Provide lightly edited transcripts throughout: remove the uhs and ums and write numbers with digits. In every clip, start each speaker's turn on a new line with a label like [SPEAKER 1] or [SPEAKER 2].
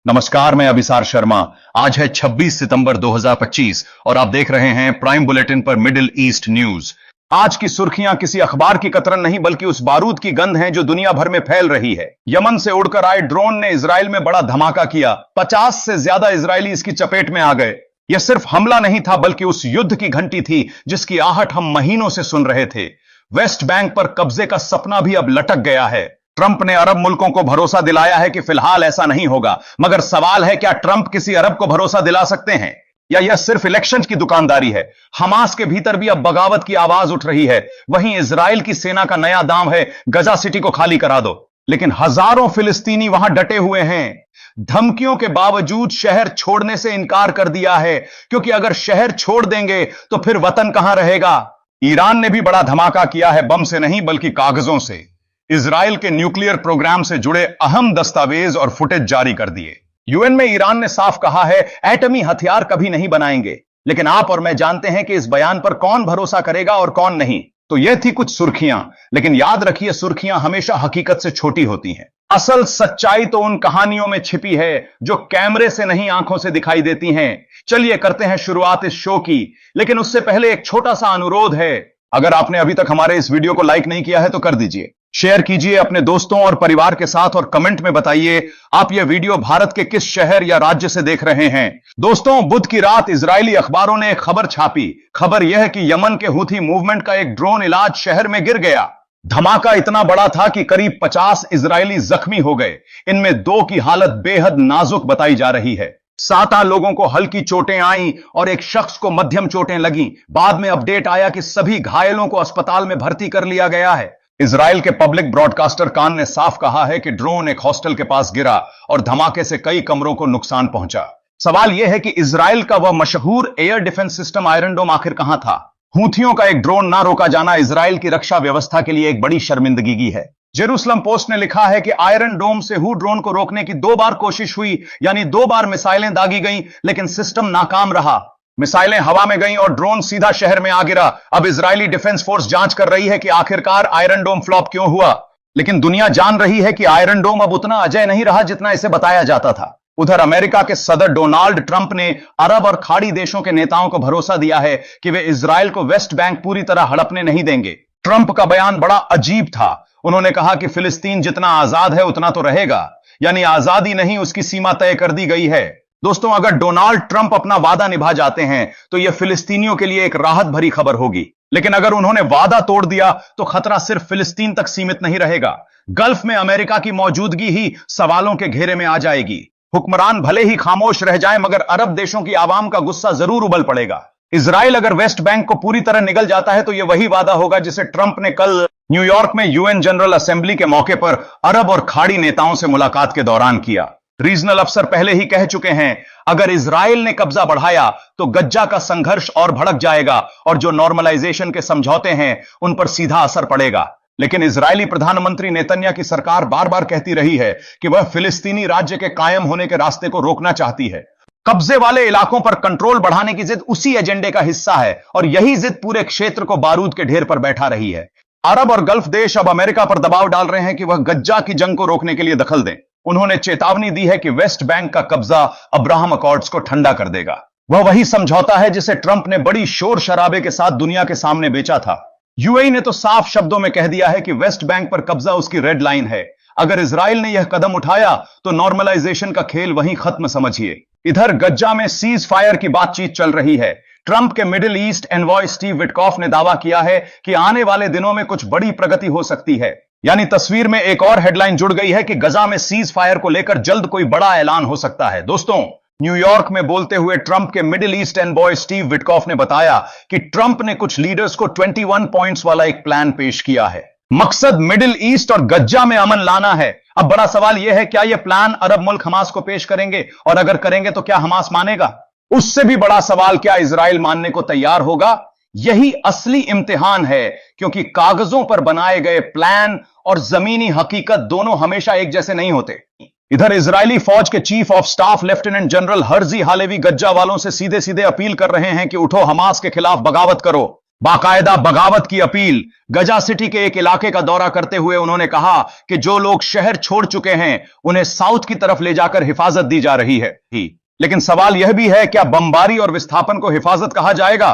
[SPEAKER 1] नमस्कार, मैं अभिसार शर्मा। आज है 26 सितंबर 2025 और आप देख रहे हैं प्राइम बुलेटिन पर मिडिल ईस्ट न्यूज। आज की सुर्खियां किसी अखबार की कतरन नहीं बल्कि उस बारूद की गंध है जो दुनिया भर में फैल रही है। यमन से उड़कर आए ड्रोन ने इजराइल में बड़ा धमाका किया। 50 से ज्यादा इजरायली इसकी चपेट में आ गए। यह सिर्फ हमला नहीं था बल्कि उस युद्ध की घंटी थी जिसकी आहट हम महीनों से सुन रहे थे। वेस्ट बैंक पर कब्जे का सपना भी अब लटक गया है। ट्रंप ने अरब मुल्कों को भरोसा दिलाया है कि फिलहाल ऐसा नहीं होगा, मगर सवाल है क्या ट्रंप किसी अरब को भरोसा दिला सकते हैं या यह सिर्फ इलेक्शन की दुकानदारी है। हमास के भीतर भी अब बगावत की आवाज उठ रही है। वहीं इजराइल की सेना का नया दांव है, गजा सिटी को खाली करा दो, लेकिन हजारों फिलिस्तीनी वहां डटे हुए हैं। धमकियों के बावजूद शहर छोड़ने से इनकार कर दिया है, क्योंकि अगर शहर छोड़ देंगे तो फिर वतन कहां रहेगा। ईरान ने भी बड़ा धमाका किया है, बम से नहीं बल्कि कागजों से। इजराइल के न्यूक्लियर प्रोग्राम से जुड़े अहम दस्तावेज और फुटेज जारी कर दिए। यूएन में ईरान ने साफ कहा है एटमी हथियार कभी नहीं बनाएंगे, लेकिन आप और मैं जानते हैं कि इस बयान पर कौन भरोसा करेगा और कौन नहीं। तो यह थी कुछ सुर्खियां, लेकिन याद रखिए सुर्खियां हमेशा हकीकत से छोटी होती हैं। असल सच्चाई तो उन कहानियों में छिपी है जो कैमरे से नहीं आंखों से दिखाई देती हैं। चलिए करते हैं शुरुआत इस शो की, लेकिन उससे पहले एक छोटा सा अनुरोध है। अगर आपने अभी तक हमारे इस वीडियो को लाइक नहीं किया है तो कर दीजिए, शेयर कीजिए अपने दोस्तों और परिवार के साथ और कमेंट में बताइए आप यह वीडियो भारत के किस शहर या राज्य से देख रहे हैं। दोस्तों, बुध की रात इजरायली अखबारों ने एक खबर छापी। खबर यह है कि यमन के हूथी मूवमेंट का एक ड्रोन इलाज शहर में गिर गया। धमाका इतना बड़ा था कि करीब 50 इजरायली जख्मी हो गए। इनमें 2 की हालत बेहद नाजुक बताई जा रही है। 7 लोगों को हल्की चोटें आईं और एक शख्स को मध्यम चोटें लगीं। बाद में अपडेट आया कि सभी घायलों को अस्पताल में भर्ती कर लिया गया है। इजराइल के पब्लिक ब्रॉडकास्टर कान ने साफ कहा है कि ड्रोन एक हॉस्टल के पास गिरा और धमाके से कई कमरों को नुकसान पहुंचा। सवाल यह है कि इजराइल का वह मशहूर एयर डिफेंस सिस्टम आयरन डोम आखिर कहां था। हूथियों का एक ड्रोन ना रोका जाना इजराइल की रक्षा व्यवस्था के लिए एक बड़ी शर्मिंदगी है। जेरूसलम पोस्ट ने लिखा है कि आयरन डोम से हू ड्रोन को रोकने की 2 बार कोशिश हुई, यानी 2 बार मिसाइलें दागी गईं, लेकिन सिस्टम नाकाम रहा। मिसाइलें हवा में गईं और ड्रोन सीधा शहर में आ गिरा। अब इजरायली डिफेंस फोर्स जांच कर रही है कि आखिरकार आयरन डोम फ्लॉप क्यों हुआ। लेकिन दुनिया जान रही है कि आयरन डोम अब उतना अजय नहीं रहा जितना इसे बताया जाता था। उधर अमेरिका के सदर डोनाल्ड ट्रंप ने अरब और खाड़ी देशों के नेताओं को भरोसा दिया है कि वे इजराइल को वेस्ट बैंक पूरी तरह हड़पने नहीं देंगे। ट्रंप का बयान बड़ा अजीब था। उन्होंने कहा कि फिलिस्तीन जितना आजाद है उतना तो रहेगा, यानी आजादी नहीं, उसकी सीमा तय कर दी गई है। दोस्तों, अगर डोनाल्ड ट्रंप अपना वादा निभा जाते हैं तो यह फिलिस्तीनियों के लिए एक राहत भरी खबर होगी। लेकिन अगर उन्होंने वादा तोड़ दिया तो खतरा सिर्फ फिलिस्तीन तक सीमित नहीं रहेगा। गल्फ में अमेरिका की मौजूदगी ही सवालों के घेरे में आ जाएगी। हुक्मरान भले ही खामोश रह जाएं, मगर अरब देशों की आवाम का गुस्सा जरूर उबल पड़ेगा। इजराइल अगर वेस्ट बैंक को पूरी तरह निगल जाता है तो यह वही वादा होगा जिसे ट्रंप ने कल न्यूयॉर्क में यूएन जनरल असेंबली के मौके पर अरब और खाड़ी नेताओं से मुलाकात के दौरान किया। रीजनल अफसर पहले ही कह चुके हैं अगर इजराइल ने कब्जा बढ़ाया तो गज्जा का संघर्ष और भड़क जाएगा और जो नॉर्मलाइजेशन के समझौते हैं उन पर सीधा असर पड़ेगा। लेकिन इजरायली प्रधानमंत्री नेतन्याहू की सरकार बार बार कहती रही है कि वह फिलिस्तीनी राज्य के कायम होने के रास्ते को रोकना चाहती है। कब्जे वाले इलाकों पर कंट्रोल बढ़ाने की जिद उसी एजेंडे का हिस्सा है और यही जिद पूरे क्षेत्र को बारूद के ढेर पर बैठा रही है। अरब और गल्फ देश अब अमेरिका पर दबाव डाल रहे हैं कि वह गज्जा की जंग को रोकने के लिए दखल दें। उन्होंने चेतावनी दी है कि वेस्ट बैंक का कब्जा अब्राहम अकॉर्ड्स को ठंडा कर देगा। वह वही समझौता है जिसे ट्रंप ने बड़ी शोर शराबे के साथ दुनिया के सामने बेचा था। यूएई ने तो साफ शब्दों में कह दिया है कि वेस्ट बैंक पर कब्जा उसकी रेड लाइन है। अगर इजराइल ने यह कदम उठाया तो नॉर्मलाइजेशन का खेल वहीं खत्म समझिए। इधर गज्जा में सीज फायर की बातचीत चल रही है। ट्रंप के middle east envoy Steve Witkoff ने दावा किया है कि आने वाले दिनों में कुछ बड़ी प्रगति हो सकती है। यानी तस्वीर में एक और हेडलाइन जुड़ गई है कि गजा में सीज फायर को लेकर जल्द कोई बड़ा ऐलान हो सकता है। दोस्तों, न्यूयॉर्क में बोलते हुए ट्रंप के middle east envoy Steve Witkoff ने बताया कि ट्रंप ने कुछ लीडर्स को 21 पॉइंट्स वाला एक प्लान पेश किया है। मकसद मिडिल ईस्ट और गज्जा में अमन लाना है। अब बड़ा सवाल यह है क्या यह प्लान अरब मुल्क हमास को पेश करेंगे, और अगर करेंगे तो क्या हमास मानेगा। उससे भी बड़ा सवाल क्या इजराइल मानने को तैयार होगा। यही असली इम्तिहान है, क्योंकि कागजों पर बनाए गए प्लान और जमीनी हकीकत दोनों हमेशा एक जैसे नहीं होते। इधर इजरायली फौज के chief of staff lieutenant general Herzi Halevi Gaza वालों से सीधे सीधे अपील कर रहे हैं कि उठो, हमास के खिलाफ बगावत करो। बाकायदा बगावत की अपील। गजा सिटी के एक इलाके का दौरा करते हुए उन्होंने कहा कि जो लोग शहर छोड़ चुके हैं उन्हें साउथ की तरफ ले जाकर हिफाजत दी जा रही है। लेकिन सवाल यह भी है, क्या बमबारी और विस्थापन को हिफाजत कहा जाएगा?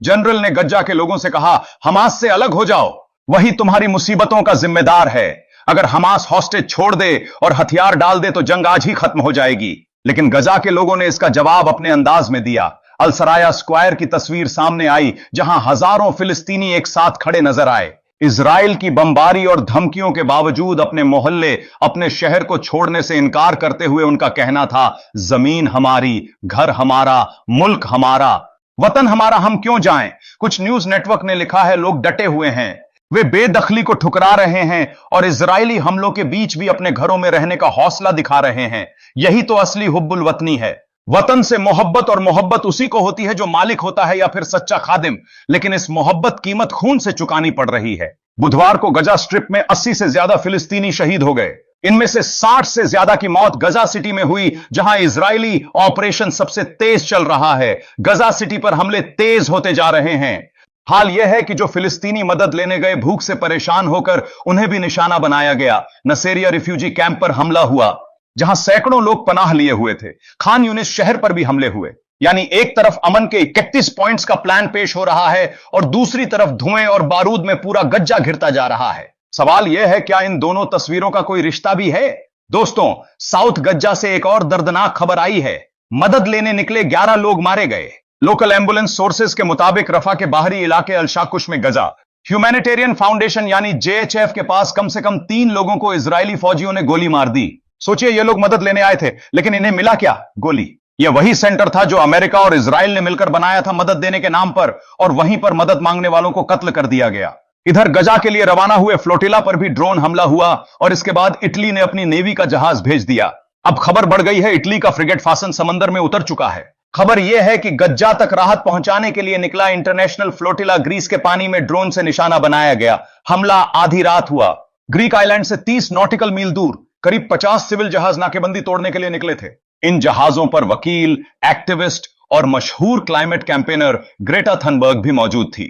[SPEAKER 1] जनरल ने गजा के लोगों से कहा, हमास से अलग हो जाओ, वही तुम्हारी मुसीबतों का जिम्मेदार है। अगर हमास हॉस्टेज छोड़ दे और हथियार डाल दे तो जंग आज ही खत्म हो जाएगी। लेकिन गजा के लोगों ने इसका जवाब अपने अंदाज में दिया। अलसराया स्क्वायर की तस्वीर सामने आई, जहां हजारों फिलिस्तीनी एक साथ खड़े नजर आए। इजराइल की बमबारी और धमकियों के बावजूद अपने मोहल्ले, अपने शहर को छोड़ने से इनकार करते हुए उनका कहना था, जमीन हमारी, घर हमारा, मुल्क हमारा, वतन हमारा, हम क्यों जाएं? कुछ न्यूज नेटवर्क ने लिखा है, लोग डटे हुए हैं, वे बेदखली को ठुकरा रहे हैं और इजरायली हमलों के बीच भी अपने घरों में रहने का हौसला दिखा रहे हैं। यही तो असली हुब्बुल वतनी है। वतन से मोहब्बत, और मोहब्बत उसी को होती है जो मालिक होता है या फिर सच्चा खादिम। लेकिन इस मोहब्बत कीमत खून से चुकानी पड़ रही है। बुधवार को गजा स्ट्रिप में 80 से ज्यादा फिलिस्तीनी शहीद हो गए। इनमें से 60 से ज्यादा की मौत गजा सिटी में हुई, जहां इजरायली ऑपरेशन सबसे तेज चल रहा है। गजा सिटी पर हमले तेज होते जा रहे हैं। हाल यह है कि जो फिलिस्तीनी मदद लेने गए भूख से परेशान होकर उन्हें भी निशाना बनाया गया। नसेरिया रिफ्यूजी कैंप पर हमला हुआ, जहां सैकड़ों लोग पनाह लिए हुए थे। खान यूनिस शहर पर भी हमले हुए। यानी एक तरफ अमन के 31 पॉइंट्स का प्लान पेश हो रहा है और दूसरी तरफ धुएं और बारूद में पूरा गज्जा घिरता जा रहा है। सवाल यह है, क्या इन दोनों तस्वीरों का कोई रिश्ता भी है? दोस्तों, साउथ गज्जा से एक और दर्दनाक खबर आई है। मदद लेने निकले 11 लोग मारे गए। लोकल एम्बुलेंस सोर्सेज के मुताबिक रफा के बाहरी इलाके अलशाकुश में गजा ह्यूमैनिटेरियन फाउंडेशन यानी जेएचएफ के पास कम से कम 3 लोगों को इजरायली फौजियों ने गोली मार दी। सोचिए, ये लोग मदद लेने आए थे, लेकिन इन्हें मिला क्या? गोली। यह वही सेंटर था जो अमेरिका और इजराइल ने मिलकर बनाया था मदद देने के नाम पर, और वहीं पर मदद मांगने वालों को कत्ल कर दिया गया। इधर गजा के लिए रवाना हुए फ्लोटिला पर भी ड्रोन हमला हुआ और इसके बाद इटली ने अपनी नेवी का जहाज भेज दिया। अब खबर बढ़ गई है, इटली का फ्रिगेट फासन समंदर में उतर चुका है। खबर यह है कि गज्जा तक राहत पहुंचाने के लिए निकला इंटरनेशनल फ्लोटिला ग्रीस के पानी में ड्रोन से निशाना बनाया गया। हमला आधी रात हुआ। ग्रीक आइलैंड से 30 नॉटिकल मील दूर करीब 50 सिविल जहाज नाकेबंदी तोड़ने के लिए निकले थे। इन जहाजों पर वकील, एक्टिविस्ट और मशहूर क्लाइमेट कैंपेनर ग्रेटा थनबर्ग भी मौजूद थी।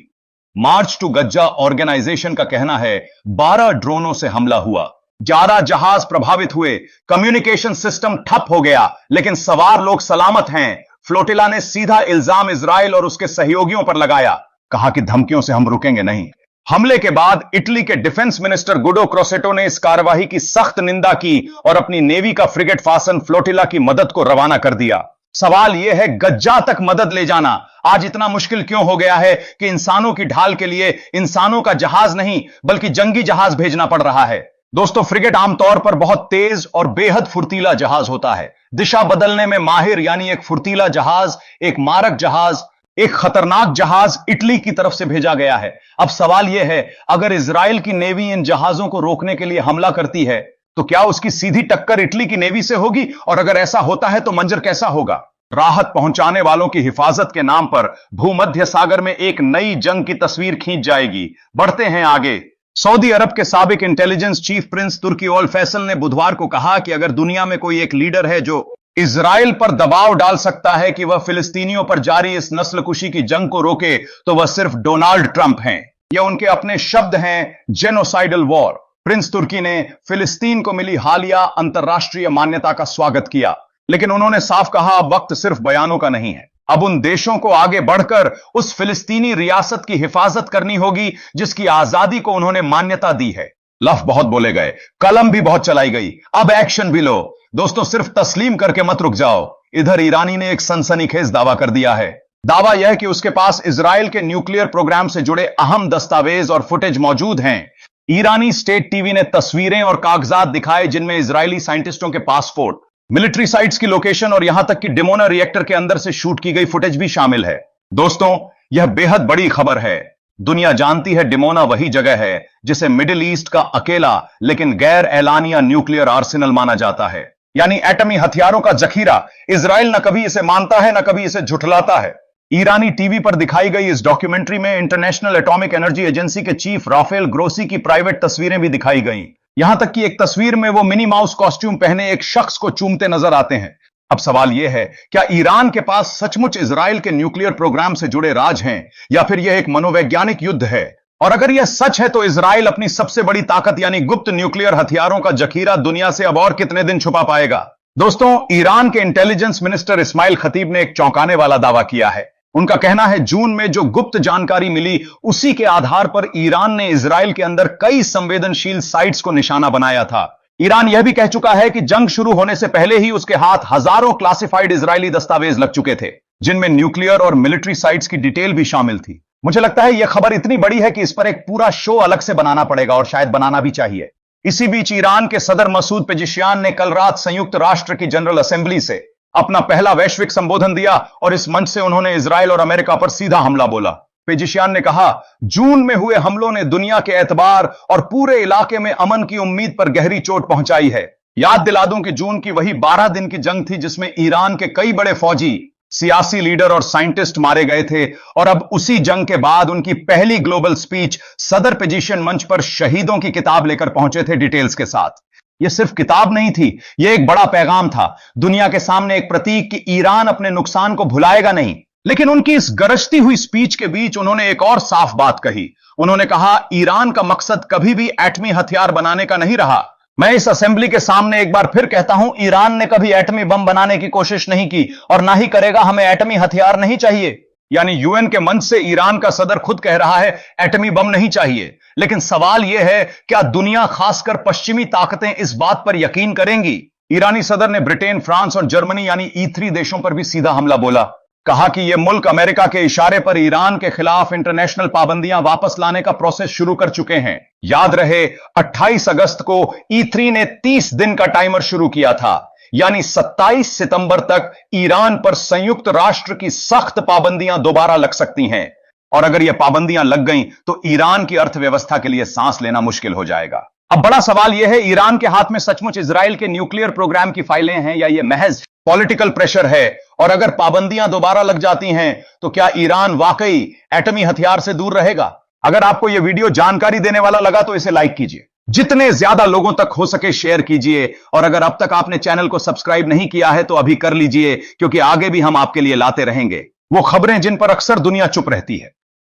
[SPEAKER 1] मार्च टू गज्जा ऑर्गेनाइजेशन का कहना है 12 ड्रोनों से हमला हुआ, 11 जहाज प्रभावित हुए, कम्युनिकेशन सिस्टम ठप हो गया, लेकिन सवार लोग सलामत हैं। फ्लोटिला ने सीधा इल्जाम इजराइल और उसके सहयोगियों पर लगाया, कहा कि धमकियों से हम रुकेंगे नहीं। हमले के बाद इटली के डिफेंस मिनिस्टर गुडो क्रोसेटो ने इस कार्रवाई की सख्त निंदा की और अपनी नेवी का फ्रिगेट फासन फ्लोटिला की मदद को रवाना कर दिया। सवाल यह है, गज्जा तक मदद ले जाना आज इतना मुश्किल क्यों हो गया है कि इंसानों की ढाल के लिए इंसानों का जहाज नहीं बल्कि जंगी जहाज भेजना पड़ रहा है? दोस्तों, फ्रिगेट आमतौर पर बहुत तेज और बेहद फुर्तीला जहाज होता है। दिशा बदलने में माहिर, यानी एक फुर्तीला जहाज, एक मारक जहाज, एक खतरनाक जहाज इटली की तरफ से भेजा गया है। अब सवाल यह है, अगर इजराइल की नेवी इन जहाजों को रोकने के लिए हमला करती है तो क्या उसकी सीधी टक्कर इटली की नेवी से होगी? और अगर ऐसा होता है तो मंजर कैसा होगा? राहत पहुंचाने वालों की हिफाजत के नाम पर भूमध्य सागर में एक नई जंग की तस्वीर खींच जाएगी। बढ़ते हैं आगे। सऊदी अरब के साबिक इंटेलिजेंस चीफ प्रिंस तुर्की अल फैसल ने बुधवार को कहा कि अगर दुनिया में कोई एक लीडर है जो इजराइल पर दबाव डाल सकता है कि वह फिलिस्तीनियों पर जारी इस नस्लकुशी की जंग को रोके तो वह सिर्फ डोनाल्ड ट्रंप हैं। यह उनके अपने शब्द हैं, जेनोसाइडल वॉर। प्रिंस तुर्की ने फिलिस्तीन को मिली हालिया अंतर्राष्ट्रीय मान्यता का स्वागत किया, लेकिन उन्होंने साफ कहा अब वक्त सिर्फ बयानों का नहीं है। अब उन देशों को आगे बढ़कर उस फिलिस्तीनी रियासत की हिफाजत करनी होगी जिसकी आजादी को उन्होंने मान्यता दी है। लफ्ज बहुत बोले गए, कलम भी बहुत चलाई गई, अब एक्शन भी लो। दोस्तों, सिर्फ तस्लीम करके मत रुक जाओ। इधर ईरानी ने एक सनसनीखेज दावा कर दिया है। दावा यह कि उसके पास इजराइल के न्यूक्लियर प्रोग्राम से जुड़े अहम दस्तावेज और फुटेज मौजूद हैं। ईरानी स्टेट टीवी ने तस्वीरें और कागजात दिखाए जिनमें इजरायली साइंटिस्टों के पासपोर्ट, मिलिट्री साइट्स की लोकेशन और यहां तक कि डिमोना रिएक्टर के अंदर से शूट की गई फुटेज भी शामिल है। दोस्तों, यह बेहद बड़ी खबर है। दुनिया जानती है डिमोना वही जगह है जिसे मिडिल ईस्ट का अकेला लेकिन गैर एलानिया न्यूक्लियर आर्सेनल माना जाता है, यानी एटमी हथियारों का जखीरा। इजराइल न कभी इसे मानता है न कभी इसे झुठलाता है। ईरानी टीवी पर दिखाई गई इस डॉक्यूमेंट्री में इंटरनेशनल एटॉमिक एनर्जी एजेंसी के चीफ राफेल ग्रोसी की प्राइवेट तस्वीरें भी दिखाई गईं। यहां तक कि एक तस्वीर में वो मिनी माउस कॉस्ट्यूम पहने एक शख्स को चूमते नजर आते हैं। अब सवाल यह है, क्या ईरान के पास सचमुच इजराइल के न्यूक्लियर प्रोग्राम से जुड़े राज हैं, या फिर यह एक मनोवैज्ञानिक युद्ध है? और अगर यह सच है तो इजराइल अपनी सबसे बड़ी ताकत यानी गुप्त न्यूक्लियर हथियारों का जखीरा दुनिया से अब और कितने दिन छुपा पाएगा? दोस्तों, ईरान के इंटेलिजेंस मिनिस्टर इस्माइल खतीब ने एक चौंकाने वाला दावा किया है। उनका कहना है, जून में जो गुप्त जानकारी मिली उसी के आधार पर ईरान ने इजराइल के अंदर कई संवेदनशील साइट्स को निशाना बनाया था। ईरान यह भी कह चुका है कि जंग शुरू होने से पहले ही उसके हाथ हजारों क्लासिफाइड इजरायली दस्तावेज लग चुके थे, जिनमें न्यूक्लियर और मिलिट्री साइट्स की डिटेल भी शामिल थी। मुझे लगता है यह खबर इतनी बड़ी है कि इस पर एक पूरा शो अलग से बनाना पड़ेगा, और शायद बनाना भी चाहिए। इसी बीच ईरान के सदर मसूद पेजिशियान ने कल रात संयुक्त राष्ट्र की जनरल असेंबली से अपना पहला वैश्विक संबोधन दिया, और इस मंच से उन्होंने इजराइल और अमेरिका पर सीधा हमला बोला। पेजिशियान ने कहा, जून में हुए हमलों ने दुनिया के एतबार और पूरे इलाके में अमन की उम्मीद पर गहरी चोट पहुंचाई है। याद दिला दूं कि जून की वही 12 दिन की जंग थी जिसमें ईरान के कई बड़े फौजी, सियासी लीडर और साइंटिस्ट मारे गए थे, और अब उसी जंग के बाद उनकी पहली ग्लोबल स्पीच सदर पेजिशियन मंच पर शहीदों की किताब लेकर पहुंचे थे डिटेल्स के साथ। यह सिर्फ किताब नहीं थी, यह एक बड़ा पैगाम था, दुनिया के सामने एक प्रतीक कि ईरान अपने नुकसान को भुलाएगा नहीं। लेकिन उनकी इस गरजती हुई स्पीच के बीच उन्होंने एक और साफ बात कही। उन्होंने कहा, ईरान का मकसद कभी भी एटमी हथियार बनाने का नहीं रहा। मैं इस असेंबली के सामने एक बार फिर कहता हूं, ईरान ने कभी एटमी बम बनाने की कोशिश नहीं की और ना ही करेगा। हमें एटमी हथियार नहीं चाहिए। यानी यूएन के मंच से ईरान का सदर खुद कह रहा है, एटमी बम नहीं चाहिए। लेकिन सवाल यह है, क्या दुनिया, खासकर पश्चिमी ताकतें इस बात पर यकीन करेंगी? ईरानी सदर ने ब्रिटेन, फ्रांस और जर्मनी यानी E3 देशों पर भी सीधा हमला बोला। कहा कि यह मुल्क अमेरिका के इशारे पर ईरान के खिलाफ इंटरनेशनल पाबंदियां वापस लाने का प्रोसेस शुरू कर चुके हैं। याद रहे, 28 अगस्त को E3 ने 30 दिन का टाइमर शुरू किया था, यानी 27 सितंबर तक ईरान पर संयुक्त राष्ट्र की सख्त पाबंदियां दोबारा लग सकती हैं। और अगर यह पाबंदियां लग गईं तो ईरान की अर्थव्यवस्था के लिए सांस लेना मुश्किल हो जाएगा। अब बड़ा सवाल यह है, ईरान के हाथ में सचमुच इजराइल के न्यूक्लियर प्रोग्राम की फाइलें हैं, या यह महज पॉलिटिकल प्रेशर है? और अगर पाबंदियां दोबारा लग जाती हैं तो क्या ईरान वाकई एटमी हथियार से दूर रहेगा? अगर आपको यह वीडियो जानकारी देने वाला लगा तो इसे लाइक कीजिए, जितने ज्यादा लोगों तक हो सके शेयर कीजिए, और अगर अब तक आपने चैनल को सब्सक्राइब नहीं किया है तो अभी कर लीजिए, क्योंकि आगे भी हम आपके लिए लाते रहेंगे वो खबरें जिन पर अक्सर दुनिया चुप रहती है।